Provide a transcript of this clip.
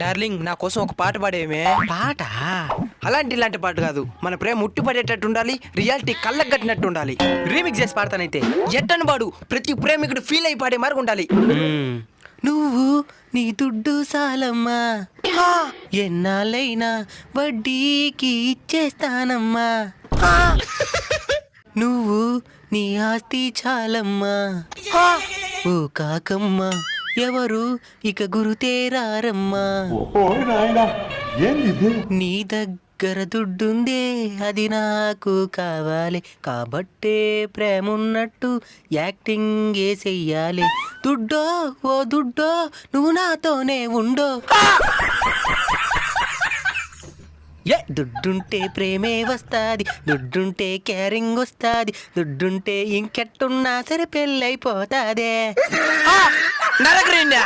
Darling నా కోసం ఒక పాట పాడేమే. పాట ఇలాంటి పాట కాదు, మన ప్రేమ ఉట్టిపడేటట్టు ఉండాలి, రియాలిటీ కళ్ళకు కట్టినట్టు ఉండాలి. రీమిక్స్ చేసి పాడతానైతే. ఎట్టను పాడు, ప్రతి ప్రేమికుడు ఫీల్ అయి పాడే మార్గం ఉండాలి. నువ్వు నీ దుడ్డు సాలమ్మా, ఎన్నాళ్ళైనా వడ్డీకి ఇచ్చేస్తానమ్మా. నువ్వు నీ ఆస్తి చాలమ్మా, ఓ కాకమ్మ ఎవరు ఇక గురుతేరారమ్మా. నీ దగ్గర దుడ్డుందే అది నాకు కావాలి, కాబట్టే ప్రేమున్నట్టు యాక్టింగ్ చెయ్యాలి. దుడ్డో ఓ దుడ్డో నువ్వు నాతోనే ఉండో. ఏ దుడ్డుంటే ప్రేమే వస్తాది, దుడ్డుంటే కేరింగ్ వస్తాది, దుడ్డుంటే ఇంకెట్టున్నా సరే పెళ్ళైపోతాదే. నరకరిందా